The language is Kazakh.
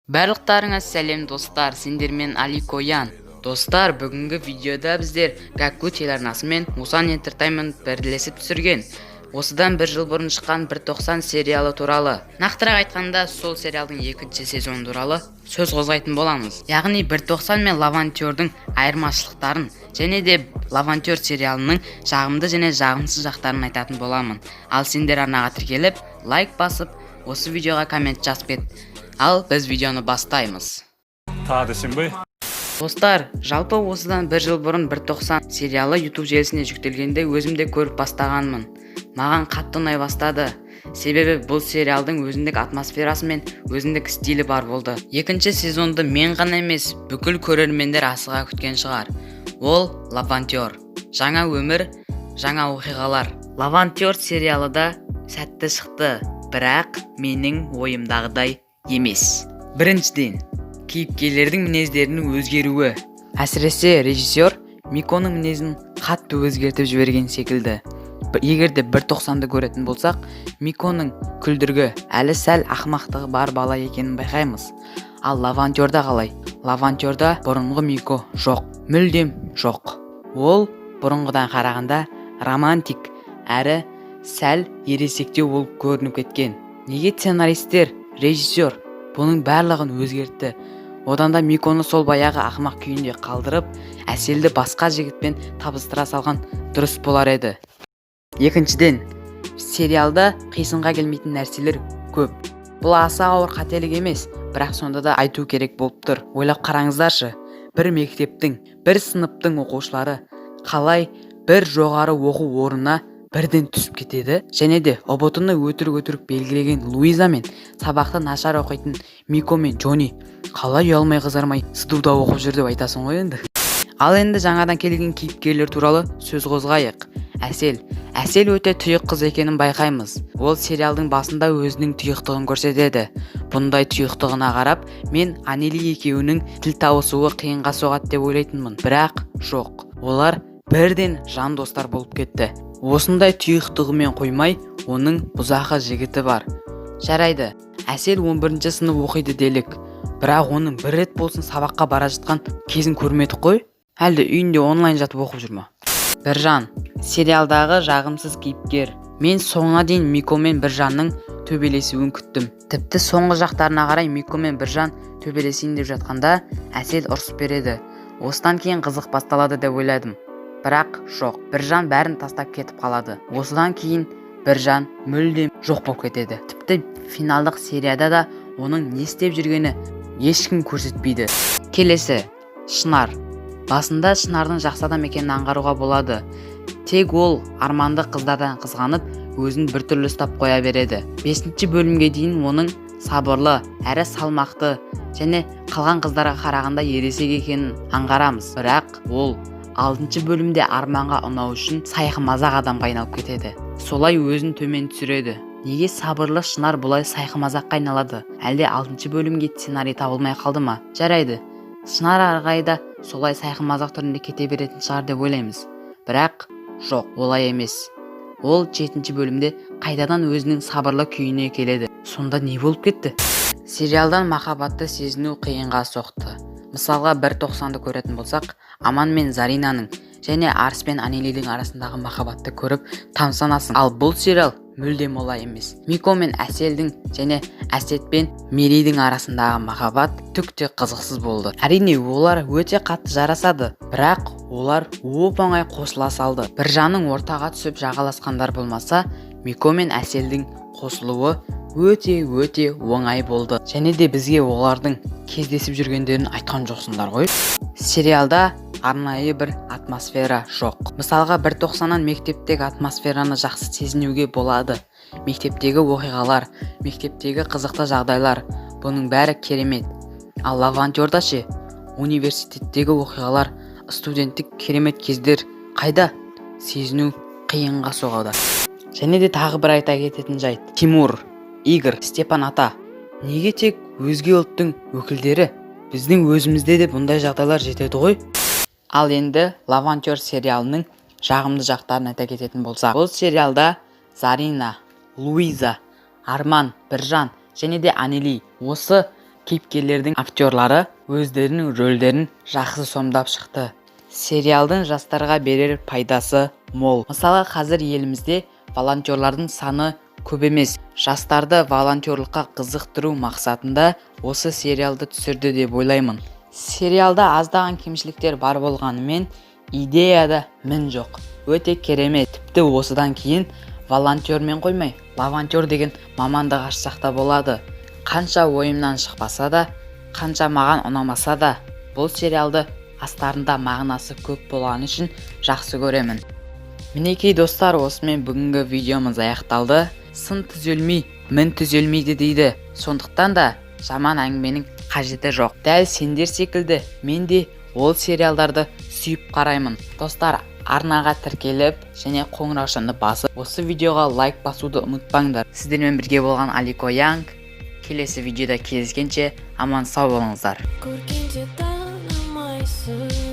Барлықтарыңа сәлем достар, сендермен Аликоян. Достар, бүгінгі видеода біздер Гакку телеарнасы мен Мусан Entertainment бірлесіп түсірген осыдан бір жыл бұрын шыққан 190 сериалы туралы, нақтырақ айтқанда сол сериалдың екінші сезоны туралы сөз қозғайтын боламыз. Яғни 190 мен Лавантердің айырмашылықтарын және де Лавантер сериалының жағымды және жағымсыз жақтарын айтатын боламын. Ал сендер арнаға тіркеліп, лайк басып, осы видеоға коммент жазып кет. Ал біз видеоны бастаймыз. Достар, жалпы осыдан бір жыл бұрын 190 сериалы YouTube желісіне жүктелгенде өзімде көріп бастағанмын. Маған қатты ұнай бастады. Себебі бұл сериалдың өзіндік атмосферасы мен өзіндік стилі бар болды. Екінші сезонды мен ғана емес, бүкіл көрермендер асыға күткен шығар. Ол Лавантер. Жаңа өмір, жаңа оқиғалар. Лавантер сериалы да сәтті шықты, бірақ менің ойымдағыдай емес. Біріншіден, кейіпкерлердің мінездерінің өзгеруі. Әсіресе режиссер Миконың мінезін қатты өзгертіп жіберген секілді. Егерде 190-ды көретін болсақ, Миконың күлдіргі, әлі сәл ақымақтығы бар бала екенін байқаймыз. Ал Лавантерда қалай? Лавантерда бұрынғы Мико жоқ, мүлдем жоқ. Ол бұрынғыдан қарағанда романтик, әрі сәл ересектеу болып көрініп кеткен. Неге сценаристер, режиссер бұның барлығын өзгертті? Одан да Миконы сол баяғы ақымақ күйінде қалдырып, әселді басқа жігітпен табыстыра салған дұрыс болар еді. Екіншіден, сериалда қисынға келмейтін нәрселер көп. Бұл аса ауыр қателік емес, бірақ сонда да айту керек болып тұр. Ойлап қараңыздаршы, бір мектептің, бір сыныптың оқушылары қалай бір жоғары оқу орнына бірден түсіп кетеді, және де ұбт-ны өтірік белгілеген Луиза мен сабақты нашар оқитын Мико мен Джони қалай ұялмай қызармай сыдуда оқып жүр деп айтасың ғой енді. Ал енді жаңадан келген кейіпкерлер туралы сөз қозғайық. Әсел өте тұйық қыз екенін байқаймыз. Ол сериалдың басында өзінің тұйықтығын көрсетеді. Бұндай тұйықтығына қарап, мен Анели екеуінің тіл табысуы қиынға соғады деп ойлайтынмын. Бірақ жоқ. Олар бірден жан достар болып кетті. Осындай тұйықтығымен қоймай, оның бұзақы жігіті бар. Жарайды, Әсел 11-ші сынып оқиды делік. Бірақ оның бір рет болсын сабаққа бара жатқан кезін көрмедік қой? Әлде үйінде онлайн жатып оқып жүр ма? Біржан, сериалдағы жағымсыз кейіпкер. Мен соңына дейін Мико мен Біржанның төбелесуін күттім. Тіпті соңғы жақтарына қарай Мико мен Біржан төбелесейін деп жатқанда Әсел ұрсып береді. Осыдан кейін қызық басталады деп ойладым. Бірақ жоқ, Біржан бәрін тастап кетіп қалады. Осыдан кейін Біржан мүлдем жоқ болып кетеді. Тіпті финалдық серияда да оның не істеп жүргені ешкім көрсетпейді. Келесі, Шынар. Басында Шынардың жақсы адам екенін аңғаруға болады. Тек ол арманды қыздардан қызғанып, өзін біртүрлі ұстап қоя береді. 5-ші бөлімге дейін оның сабырлы, әрі салмақты және қалған қыздарға қарағанда ересек екенін аңғарамыз. Бірақ ол 6-ші бөлімде арманға ұнау үшін сайқымазақ адамға айналып кетеді. Солай өзін төмен түсіреді. Неге сабырлы Шынар бұлай сайқымазаққа айналады? Әлде 6-ші бөлімге сценарий табылмай қалды ма? Жарайды, Шынар арғайда солай сайқымазақ түрінде кете беретін шығар деп ойлаймыз. Бірақ жоқ, олай емес. Ол 7-ші бөлімде қайтадан өзінің сабырлы күйіне келеді. Сонда не болып кетті? Сериалдан махаббатты сезіну қиынға соқты. Мысалға 190-ды көретін болсақ, Аман мен Заринаның және Арс пен Анелидің арасындағы махаббатты көріп тамсанасың. Ал бұл сериал мүлдем олай емес. Мико мен Әселдің және Әсет пен Мерейдің арасындағы махаббат түкте қызықсыз болды. Әрине, олар өте қатты жарасады, бірақ олар оп-оңай қосыла салды. Біржанның ортаға түсіп жағаласқандар болмаса, Мико мен Әселдің қосылуы өте оңай болды. Және де бізге олардың кездесіп жүргендерін айтқан жоқсыңдар ғой. Сериалда арнайы бір атмосфера жоқ. Мысалға 190-нан мектептегі атмосфераны жақсы сезінуге болады. Мектептегі оқиғалар, мектептегі қызықты жағдайлар, бұның бәрі керемет. Ал Лавантерда ше, университеттегі оқиғалар, студенттік керемет кездер қайда? Сезіну қиынға соғады. Және де тағы бір айта кететін жайт. Тимур, Игорь, Степан ата. Неге тек өзге ұлттың өкілдері? Біздің өзімізде де бұндай жағдайлар жетеді ғой? Ал енді Лавантер сериалының жағымды жақтарын айта кететін болсақ, бұл сериалда Зарина, Луиза, Арман, Біржан және де Анели осы кейіпкерлердің актерлары өздерінің рөлдерін жақсы сомдап шықты. Сериалдың жастарға берер пайдасы мол. Мысалы, қазір елімізде волонтерлардың саны көп емес. Жастарды волонтерлыққа қызықтыру мақсатында осы сериалды түсірді деп ойлаймын. Сериалда аздаған кемшіліктер бар болғанымен, идеяда мін жоқ. Өте керемет. Тіпті осыдан кейін волонтермен қоймай, волонтер деген мамандық ашсақ та болады. Қанша ойымнан шықпаса да, қанша маған ұнамаса да, бұл сериалды астарында мағынасы көп болғаны үшін жақсы көремін. Мінекей достар, осымен бүгінгі видеомыз аяқталды. Сын түзелмей, мін түзелмейді дейді. Сондықтан да жаман әңгіменің қажеті жоқ. Дәл сендер секілді мен де ол сериалдарды сүйіп қараймын. Достар, арнаға тіркеліп және қоңыраушаны басып, осы видеоға лайк басуды ұмытпаңдар. Сіздермен бірге болған Алико Янг. Келесі видеода кездескенше аман сау болыңыздар. Көргенде танымайсың.